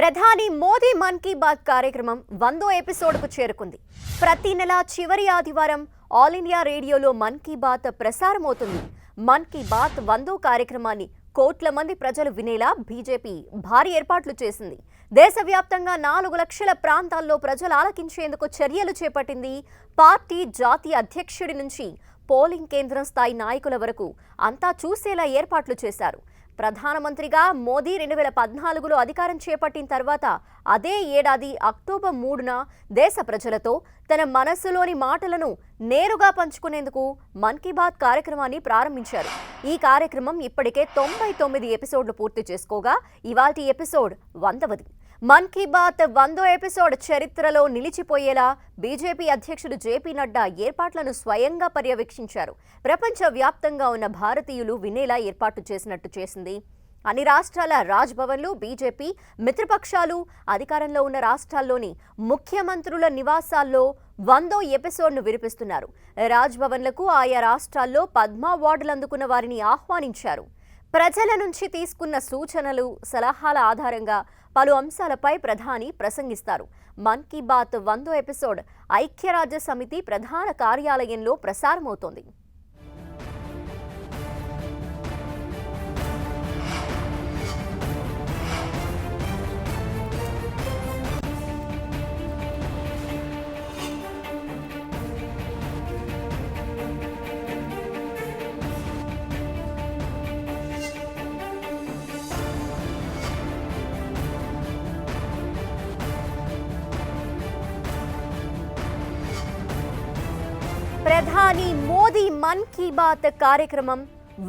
ప్రధాని మోదీ మన్ కీ బాత్ కార్యక్రమం 100వ ఎపిసోడ్కు చేరుకుంది. ప్రతి నెల చివరి ఆదివారం ఆల్ ఇండియా రేడియోలో మన్ కీ బాత్ ప్రసారమవుతుంది. మన్ కీ బాత్ 100వ కార్యక్రమాన్ని కోట్ల మంది ప్రజలు వినేలా బీజేపీ భారీ ఏర్పాట్లు చేసింది. దేశవ్యాప్తంగా 4 లక్షల ప్రాంతాల్లో ప్రజలు ఆలకించేందుకు చర్యలు చేపట్టింది. పార్టీ జాతీయ అధ్యక్షుడి నుంచి పోలింగ్ కేంద్రం స్థాయి నాయకుల వరకు అంతా చూసేలా ఏర్పాట్లు చేశారు. ప్రధానమంత్రిగా మోదీ 2014లో అధికారం చేపట్టిన తర్వాత అదే ఏడాది అక్టోబర్ 3న దేశ ప్రజలతో తన మనస్సులోని మాటలను నేరుగా పంచుకునేందుకు మన్ కీ బాత్ కార్యక్రమాన్ని ప్రారంభించారు. ఈ కార్యక్రమం ఇప్పటికే 99 ఎపిసోడ్లు పూర్తి చేసుకోగా ఇవాల్టి ఎపిసోడ్ 100వది. మన్ కీ బాత్ 100వ ఎపిసోడ్ చరిత్రలో నిలిచిపోయేలా బీజేపీ అధ్యక్షుడు జేపీ నడ్డా ఏర్పాట్లను స్వయంగా పర్యవేక్షించారు. ప్రపంచ వ్యాప్తంగా ఉన్న భారతీయులు వినేలా ఏర్పాటు చేసింది. అన్ని రాష్ట్రాల రాజ్ భవన్లు, బీజేపీ మిత్రపక్షాలు, అధికారంలో ఉన్న రాష్ట్రాల్లోని ముఖ్యమంత్రుల నివాసాల్లో 100వ ఎపిసోడ్ను వినిపిస్తున్నారు. రాజ్ భవన్లకు ఆయా రాష్ట్రాల్లో పద్మ అవార్డులు అందుకున్న వారిని ఆహ్వానించారు. ప్రజల నుంచి తీసుకున్న సూచనలు, సలహాల ఆధారంగా పలు అంశాలపై ప్రధాని ప్రసంగిస్తారు. మన్ కీ బాత్ 100వ ఎపిసోడ్ ఐక్యరాజ్య సమితి ప్రధాన కార్యాలయంలో ప్రసారమవుతోంది. ప్రధాని మోదీ మన్ కీ బాత్ కార్యక్రమం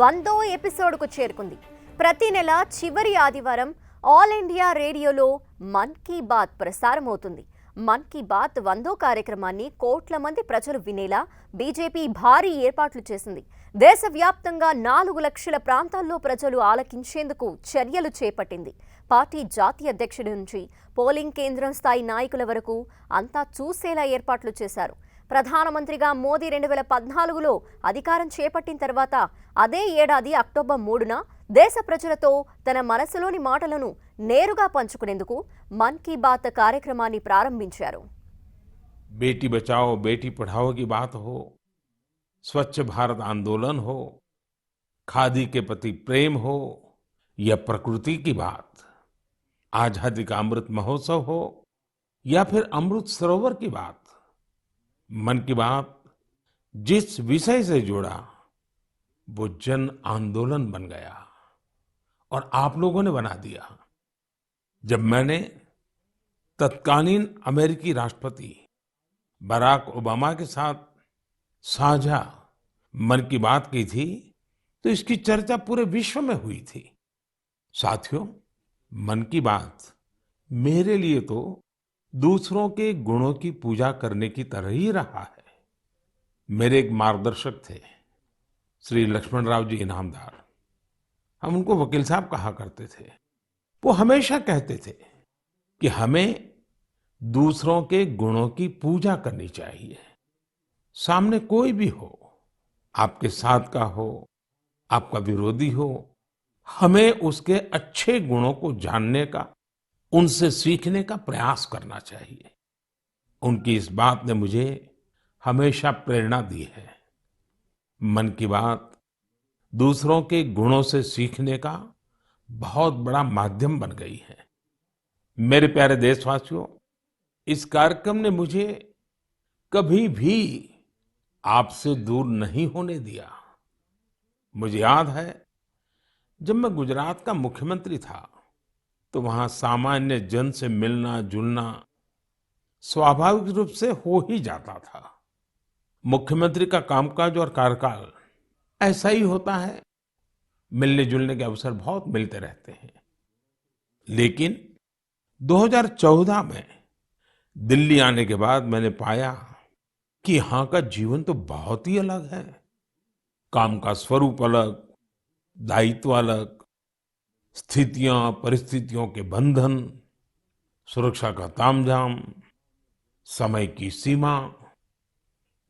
100వ ఎపిసోడ్కు చేరుకుంది. ప్రతి నెల చివరి ఆదివారం ఆల్ ఇండియా రేడియోలో మన్ కీ బాత్ ప్రసారమవుతుంది. మన్ కీ బాత్ 100వ కార్యక్రమాన్ని కోట్ల మంది ప్రజలు వినేలా బీజేపీ భారీ ఏర్పాట్లు చేసింది. దేశవ్యాప్తంగా 4 లక్షల ప్రాంతాల్లో ప్రజలు ఆలకించేందుకు చర్యలు చేపట్టింది. పార్టీ జాతీయ అధ్యక్షుడి నుంచి పోలింగ్ కేంద్రం స్థాయి నాయకుల వరకు అంతా చూసేలా ఏర్పాట్లు చేశారు. ప్రధానమంత్రిగా మోదీ 2014లో అధికారం చేపట్టిన తర్వాత అదే ఏడాది అక్టోబర్ 3న దేశ ప్రజలతో తన మనసులోని మాటలను నేరుగా పంచుకునేందుకు మన్ కీ బాత్ కార్యక్రమాన్ని ప్రారంభించారు. बेटी बचाओ बेटी पढ़ाओ की बात हो, स्वच्छ भारत आंदोलन हो, खादी के प्रति प्रेम हो या प्रकृति की बात, आजादी का अमृत महोत्सव हो या फिर अमृत सरोवर की बात, मन की बात जिस विषय से जुड़ा वो जन आंदोलन बन गया और आप लोगों ने बना दिया। जब मैंने तत्कालीन अमेरिकी राष्ट्रपति बराक ओबामा के साथ साझा मन की बात की थी तो इसकी चर्चा पूरे विश्व में हुई थी। साथियों, मन की बात मेरे लिए तो दूसरों के गुणों की पूजा करने की तरह ही रहा है। मेरे एक मार्गदर्शक थे श्री लक्ष्मण राव जी इनामदार, हम उनको वकील साहब कहा करते थे। वो हमेशा कहते थे कि हमें दूसरों के गुणों की पूजा करनी चाहिए। सामने कोई भी हो, आपके साथ का हो, आपका विरोधी हो, हमें उसके अच्छे गुणों को जानने का, उनसे सीखने का प्रयास करना चाहिए। उनकी इस बात ने मुझे हमेशा प्रेरणा दी है। मन की बात दूसरों के गुणों से सीखने का बहुत बड़ा माध्यम बन गई है। मेरे प्यारे देशवासियों, इस कार्यक्रम ने मुझे कभी भी आपसे दूर नहीं होने दिया। मुझे याद है जब मैं गुजरात का मुख्यमंत्री था तो वहां सामान्य जन से मिलना जुलना स्वाभाविक रूप से हो ही जाता था। मुख्यमंत्री का कामकाज और कार्यकाल ऐसा ही होता है, मिलने जुलने के अवसर बहुत मिलते रहते हैं। लेकिन 2014 में दिल्ली आने के बाद मैंने पाया कि यहाँ का जीवन तो बहुत ही अलग है। काम का स्वरूप अलग, दायित्व अलग, स्थितियां परिस्थितियों के बंधन, सुरक्षा का तामझाम, समय की सीमा।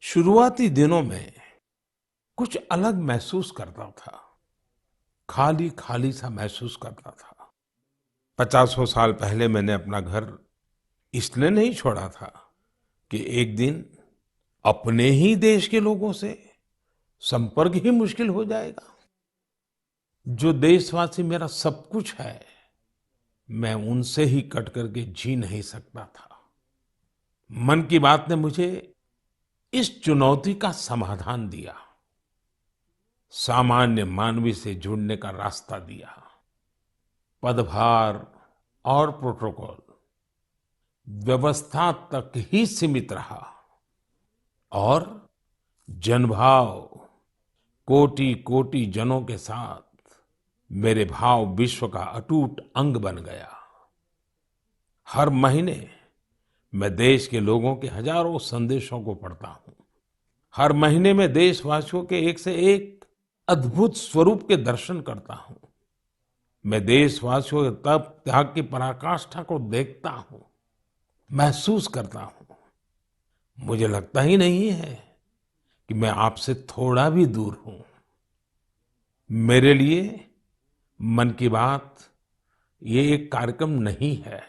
शुरुआती दिनों में कुछ अलग महसूस करता था, खाली खाली सा महसूस करता था। पचासों साल पहले मैंने अपना घर इसलिए नहीं छोड़ा था कि एक दिन अपने ही देश के लोगों से संपर्क ही मुश्किल हो जाएगा। जो देशवासी मेरा सब कुछ है, मैं उनसे ही कट करके जी नहीं सकता था। मन की बात ने मुझे इस चुनौती का समाधान दिया, सामान्य मानवी से जुड़ने का रास्ता दिया। पदभार और प्रोटोकॉल व्यवस्था तक ही सीमित रहा और जनभाव कोटि कोटि जनों के साथ मेरे भाव विश्व का अटूट अंग बन गया। हर महीने मैं देश के लोगों के हजारों संदेशों को पढ़ता हूँ। हर महीने में देशवासियों के एक से एक अद्भुत स्वरूप के दर्शन करता हूँ। मैं देशवासियों के तप त्याग की पराकाष्ठा को देखता हूँ, महसूस करता हूँ। मुझे लगता ही नहीं है कि मैं आपसे थोड़ा भी दूर हूँ। मेरे लिए मन की बात ये एक कार्यक्रम नहीं है,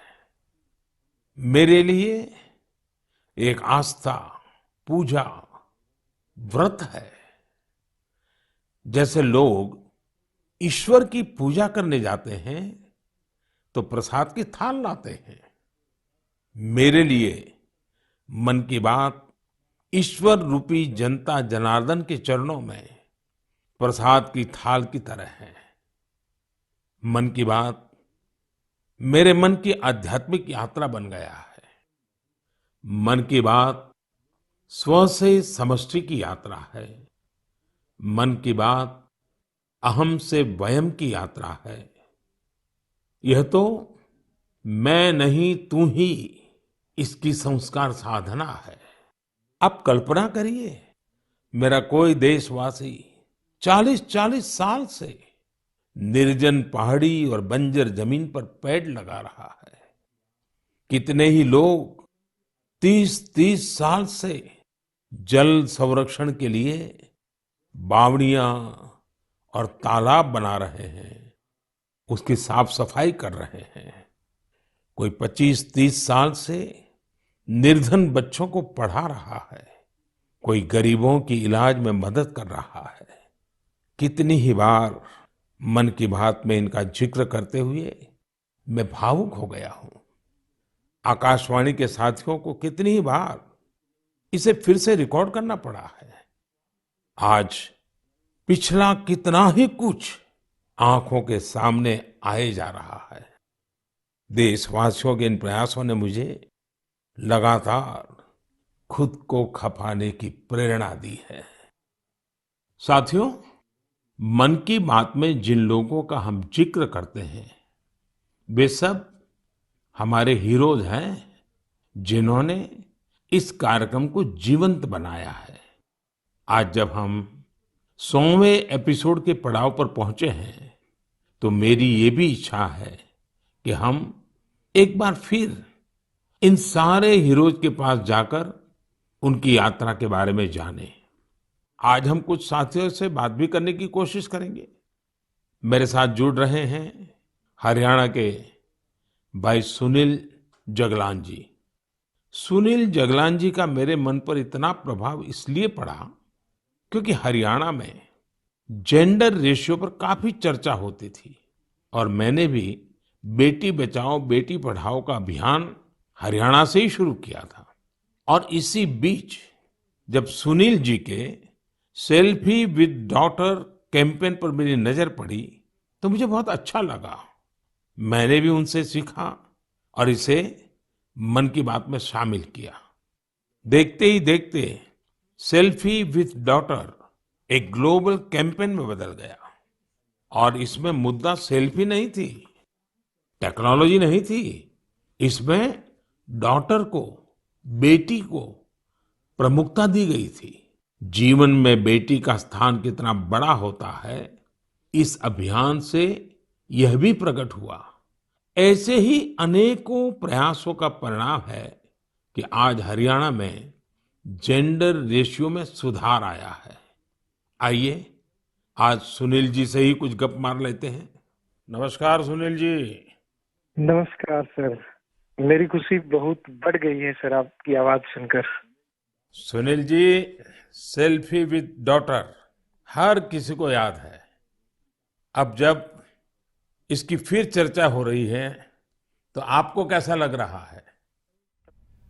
मेरे लिए एक आस्था, पूजा, व्रत है। जैसे लोग ईश्वर की पूजा करने जाते हैं तो प्रसाद की थाल लाते हैं, मेरे लिए मन की बात ईश्वर रूपी जनता जनार्दन के चरणों में प्रसाद की थाल की तरह है। मन की बात मेरे मन की आध्यात्मिक यात्रा बन गया है। मन की बात स्व से समष्टि की यात्रा है। मन की बात अहम से वयम की यात्रा है। यह तो मैं नहीं तू ही इसकी संस्कार साधना है। आप कल्पना करिए, मेरा कोई देशवासी 40-40 साल से निर्जन पहाड़ी और बंजर जमीन पर पेड़ लगा रहा है। कितने ही लोग 30-30 साल से जल संरक्षण के लिए बावड़ियां और तालाब बना रहे हैं, उसकी साफ सफाई कर रहे हैं। कोई 25-30 साल से निर्धन बच्चों को पढ़ा रहा है, कोई गरीबों की इलाज में मदद कर रहा है। कितनी ही बार मन की बात में इनका जिक्र करते हुए मैं भावुक हो गया हूं। आकाशवाणी के साथियों को कितनी ही बार इसे फिर से रिकॉर्ड करना पड़ा है। आज पिछला कितना ही कुछ आंखों के सामने आए जा रहा है। देशवासियों के इन प्रयासों ने मुझे लगातार खुद को खपाने की प्रेरणा दी है। साथियों, मन की बात में जिन लोगों का हम जिक्र करते हैं, वे सब हमारे हीरोज हैं, जिन्होंने इस कार्यक्रम को जीवंत बनाया है। आज जब हम 100वें एपिसोड के पड़ाव पर पहुंचे हैं, तो मेरी ये भी इच्छा है कि हम एक बार फिर इन सारे हीरोज के पास जाकर उनकी यात्रा के बारे में जानें। आज हम कुछ साथियों से बात भी करने की कोशिश करेंगे। मेरे साथ जुड़ रहे हैं हरियाणा के भाई सुनील जगलान जी। सुनील जगलान जी का मेरे मन पर इतना प्रभाव इसलिए पड़ा क्योंकि हरियाणा में जेंडर रेशियो पर काफी चर्चा होती थी और मैंने भी बेटी बचाओ बेटी पढ़ाओ का अभियान हरियाणा से ही शुरू किया था। और इसी बीच जब सुनील जी के सेल्फी विद डॉटर कैंपेन पर मेरी नजर पड़ी तो मुझे बहुत अच्छा लगा। मैंने भी उनसे सीखा और इसे मन की बात में शामिल किया। देखते ही देखते सेल्फी विद डॉटर एक ग्लोबल कैंपेन में बदल गया और इसमें मुद्दा सेल्फी नहीं थी, टेक्नोलॉजी नहीं थी, इसमें डॉटर को, बेटी को प्रमुखता दी गई थी। जीवन में बेटी का स्थान कितना बड़ा होता है, इस अभियान से यह भी प्रकट हुआ। ऐसे ही अनेकों प्रयासों का परिणाम है कि आज हरियाणा में जेंडर रेशियो में सुधार आया है। आइए आज सुनील जी से ही कुछ गप मार लेते हैं। नमस्कार सुनील जी। नमस्कार सर। मेरी खुशी बहुत बढ़ गई है सर आपकी आवाज सुनकर। Sunil ji, selfie with daughter हर किसी को याद है। अब जब इसकी फिर चर्चा हो रही है तो आपको कैसा लग रहा है?